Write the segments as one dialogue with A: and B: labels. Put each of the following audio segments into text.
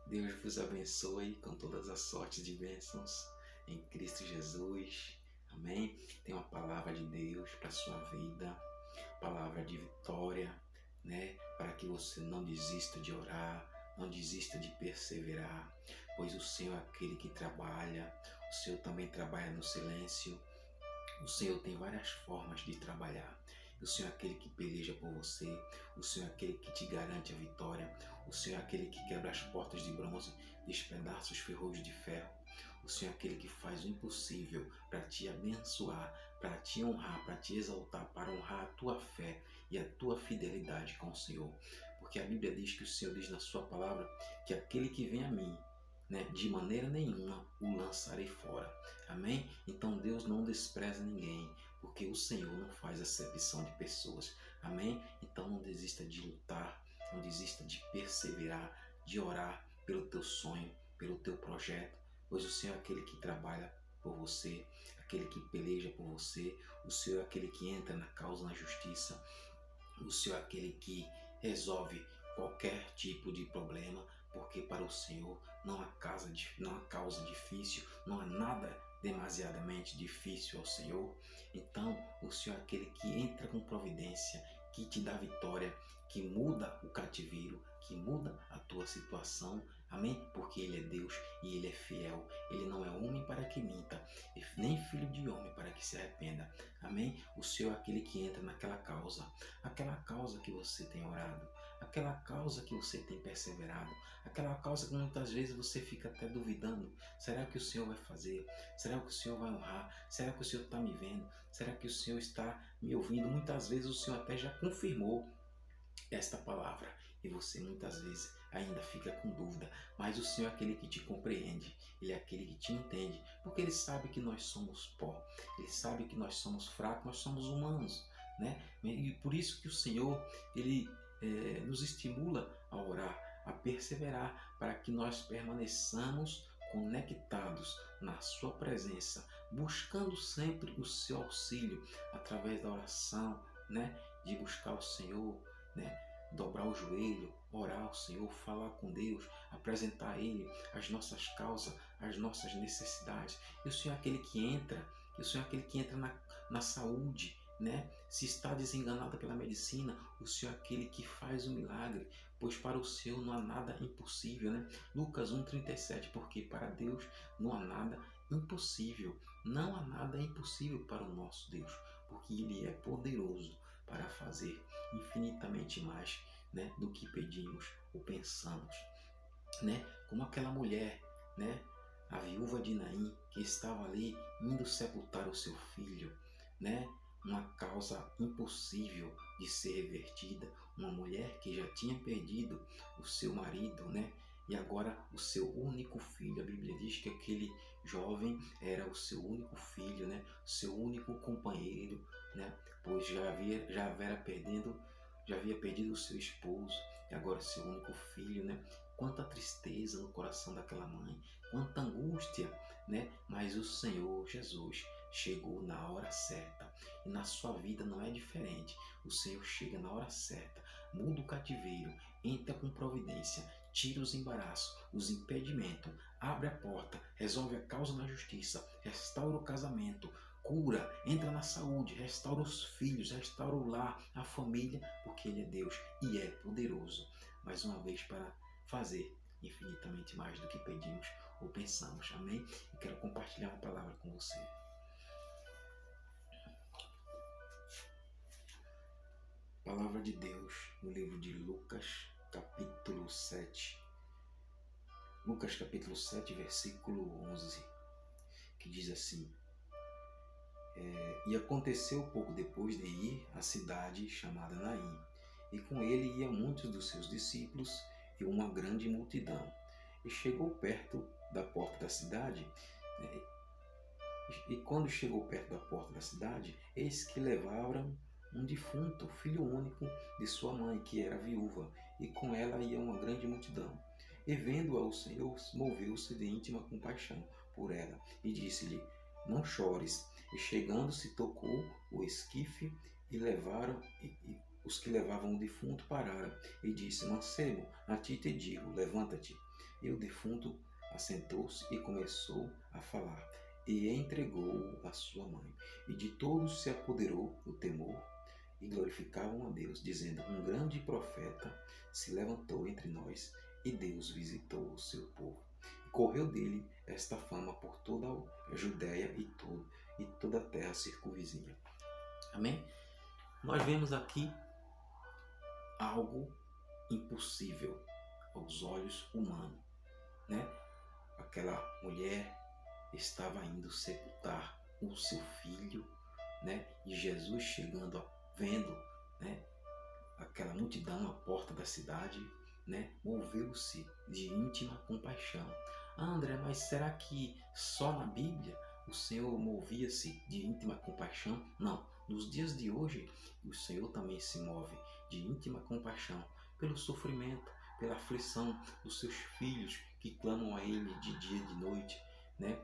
A: Deus vos abençoe com todas as sortes de bênçãos em Cristo Jesus. Amém? Tem uma palavra de Deus para a sua vida, palavra de vitória, né? Para que você não desista de orar, não desista de perseverar, pois o Senhor é aquele que trabalha, o Senhor também trabalha no silêncio. O Senhor tem várias formas de trabalhar. O Senhor é aquele que peleja por você. O Senhor é aquele que te garante a vitória. O Senhor é aquele que quebra as portas de bronze, despedaça os ferrolhos de ferro. O Senhor é aquele que faz o impossível para te abençoar, para te honrar, para te exaltar, para honrar a tua fé e a tua fidelidade com o Senhor. Porque a Bíblia diz que o Senhor diz na sua palavra que aquele que vem a mim, né, de maneira nenhuma o lançarei fora. Amém? Então Deus não despreza ninguém, porque o Senhor não faz acepção de pessoas. Amém? Então não desista de lutar, não desista de perseverar, de orar pelo teu sonho, pelo teu projeto, pois o Senhor é aquele que trabalha por você, aquele que peleja por você, o Senhor é aquele que entra na causa, na justiça, o Senhor é aquele que resolve qualquer tipo de problema, porque para o Senhor não há causa difícil, não há nada demasiadamente difícil ao Senhor. Então, o Senhor é aquele que entra com providência, que te dá vitória, que muda o cativeiro, que muda a tua situação. Amém? Porque Ele é Deus e Ele é fiel. Ele não é homem para que minta, nem filho de homem para que se arrependa. Amém? O Senhor é aquele que entra naquela causa que você tem orado, aquela causa que você tem perseverado, aquela causa que muitas vezes você fica até duvidando. Será que o Senhor vai fazer? Será que o Senhor vai honrar? Será que o Senhor está me vendo? Será que o Senhor está me ouvindo? Muitas vezes o Senhor até já confirmou esta palavra e você muitas vezes ainda fica com dúvida, mas o Senhor é aquele que te compreende, Ele é aquele que te entende, porque Ele sabe que nós somos pó, Ele sabe que nós somos fracos, nós somos humanos, né? E por isso que o Senhor, Ele nos estimula a orar, a perseverar, para que nós permaneçamos conectados na sua presença, buscando sempre o seu auxílio através da oração, né? De buscar o Senhor, né? Dobrar o joelho, orar ao Senhor, falar com Deus, apresentar a Ele as nossas causas, as nossas necessidades. E o Senhor é aquele que entra, na saúde, né? Se está desenganada pela medicina, o Senhor é aquele que faz o milagre, pois para o Senhor não há nada impossível, né? Lucas 1,37, porque para Deus não há nada impossível, não há nada impossível para o nosso Deus, porque Ele é poderoso para fazer infinitamente mais, né, do que pedimos ou pensamos, né? Como aquela mulher, né, a viúva de Naim, que estava ali indo sepultar o seu filho, né? Uma causa impossível de ser revertida, uma mulher que já tinha perdido o seu marido, né? E agora o seu único filho. A Bíblia diz que aquele jovem era o seu único filho, né? Seu único companheiro, né? Pois já havia perdido o seu esposo e agora seu único filho, né? Quanta tristeza no coração daquela mãe, quanta angústia, né? Mas o Senhor Jesus chegou na hora certa e na sua vida não é diferente. O Senhor chega na hora certa, muda o cativeiro, entra com providência, tira os embaraços, os impedimentos, abre a porta, resolve a causa na justiça, restaura o casamento, cura, entra na saúde, restaura os filhos, restaura o lar, a família, porque Ele é Deus e é poderoso. Mais uma vez para fazer infinitamente mais do que pedimos ou pensamos. Amém? E quero compartilhar uma palavra com você. Palavra de Deus no livro de Lucas, capítulo 7. Lucas, capítulo 7, versículo 11, que diz assim: E aconteceu pouco depois de ir à cidade chamada Naim, e com ele iam muitos dos seus discípulos e uma grande multidão. E chegou perto da porta da cidade, né, e quando chegou perto da porta da cidade, eis que levaram um defunto, filho único de sua mãe, que era viúva, e com ela ia uma grande multidão. E vendo-a o Senhor, moveu-se de íntima compaixão por ela, e disse-lhe: Não chores. E chegando-se, tocou o esquife, e os que levavam o defunto pararam, e disse: Mancebo, a ti te digo, levanta-te. E o defunto assentou-se e começou a falar, e entregou-o à sua mãe. E de todos se apoderou o temor, e glorificavam a Deus, dizendo: um grande profeta se levantou entre nós, e Deus visitou o seu povo. E correu dele esta fama por toda a Judéia e toda a terra circunvizinha. Amém? Nós vemos aqui algo impossível aos olhos humanos, né? Aquela mulher estava indo sepultar o seu filho, né? E Jesus chegando, vendo, né, aquela multidão à porta da cidade, né, moveu-se de íntima compaixão. André, mas será que só na Bíblia o Senhor movia-se de íntima compaixão? Não. Nos dias de hoje, o Senhor também se move de íntima compaixão pelo sofrimento, pela aflição dos seus filhos que clamam a Ele de dia e de noite, né?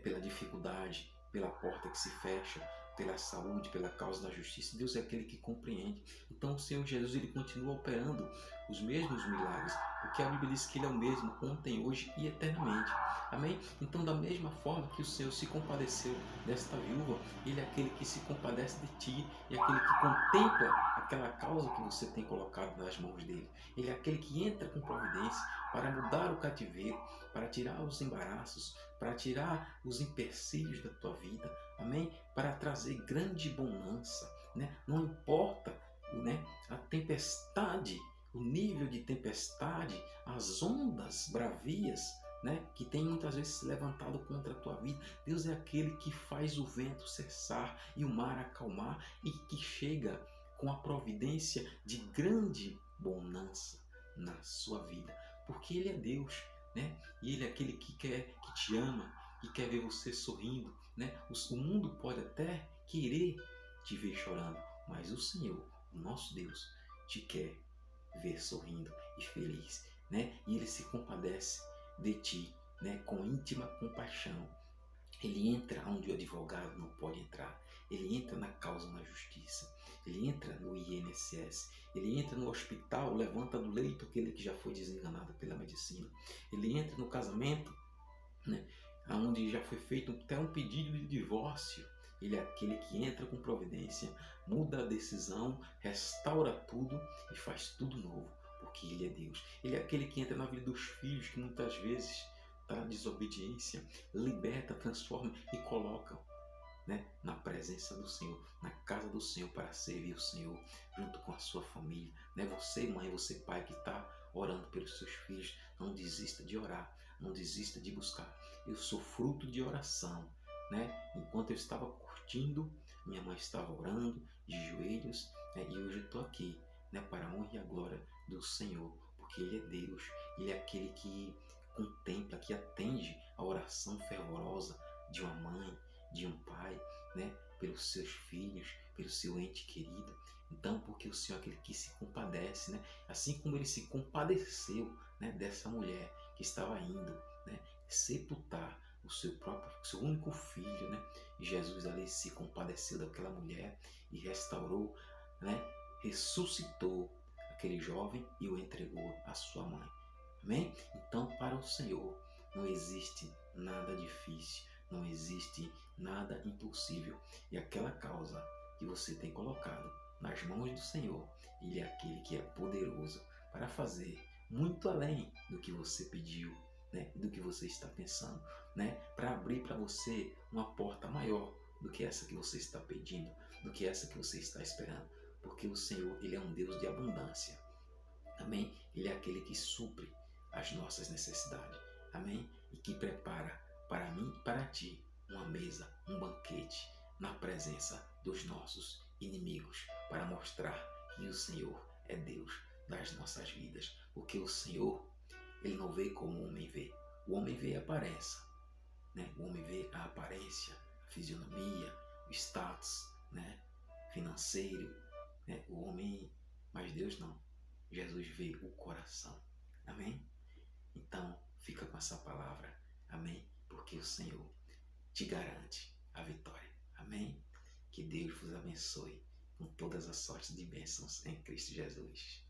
A: Pela dificuldade, pela porta que se fecha, pela saúde, pela causa da justiça. Deus é aquele que compreende. Então o Senhor Jesus, ele continua operando os mesmos milagres, porque a Bíblia diz que ele é o mesmo ontem, hoje e eternamente. Amém? Então, da mesma forma que o Senhor se compadeceu desta viúva, ele é aquele que se compadece de ti e é aquele que contempla aquela causa que você tem colocado nas mãos dele. Ele é aquele que entra com providência para mudar o cativeiro, para tirar os embaraços, para tirar os empecilhos da tua vida, amém? Para trazer grande bonança, né? Não importa, né, a tempestade, o nível de tempestade, as ondas bravias, né, que tem muitas vezes se levantado contra a tua vida. Deus é aquele que faz o vento cessar e o mar acalmar e que chega com a providência de grande bonança na sua vida, porque Ele é Deus, né? E Ele é aquele que te ama, que quer ver você sorrindo, né? O mundo pode até querer te ver chorando, mas o Senhor, o nosso Deus, te quer ver sorrindo e feliz, né? E Ele se compadece de ti, né? Com íntima compaixão. Ele entra onde o advogado não pode entrar. Ele entra na causa na justiça. Ele entra no INSS. Ele entra no hospital, levanta do leito aquele que já foi desenganado pela medicina. Ele entra no casamento, né, onde já foi feito até um pedido de divórcio. Ele é aquele que entra com providência, muda a decisão, restaura tudo e faz tudo novo, porque Ele é Deus. Ele é aquele que entra na vida dos filhos que muitas vezes da desobediência, liberta, transforma e coloca, né, na presença do Senhor, na casa do Senhor, para servir o Senhor junto com a sua família, né? Você mãe, você pai que está orando pelos seus filhos, não desista de orar, não desista de buscar. Eu sou fruto de oração, né? Enquanto eu estava curtindo, minha mãe estava orando de joelhos, né? E hoje eu estou aqui, né, para a honra e a glória do Senhor, porque Ele é Deus, Ele é aquele que contempla, que atende a oração fervorosa de uma mãe, de um pai, né, pelos seus filhos, pelo seu ente querido. Então, porque o Senhor é aquele que se compadece, né? Assim como Ele se compadeceu, né, dessa mulher que estava indo, né, sepultar o seu único filho, né? E Jesus ali se compadeceu daquela mulher e restaurou, né, ressuscitou aquele jovem e o entregou à sua mãe. Amém? Então, para o Senhor não existe nada difícil, não existe nada impossível. E aquela causa que você tem colocado nas mãos do Senhor, Ele é aquele que é poderoso para fazer muito além do que você pediu, né? Do que você está pensando, né? Para abrir para você uma porta maior do que essa que você está pedindo, do que essa que você está esperando. Porque o Senhor, Ele é um Deus de abundância. Amém? Ele é aquele que supre as nossas necessidades. Amém? E que prepara para mim e para ti uma mesa, um banquete na presença dos nossos inimigos, para mostrar que o Senhor é Deus das nossas vidas. Porque o Senhor, Ele não vê como o homem vê. O homem vê a aparência, né? O homem vê a aparência, a fisionomia, o status, né, financeiro, né? O homem, mas Deus não. Jesus vê o coração. Amém? Então, fica com essa palavra. Amém? Porque o Senhor te garante a vitória. Amém? Que Deus vos abençoe com todas as sortes de bênçãos em Cristo Jesus.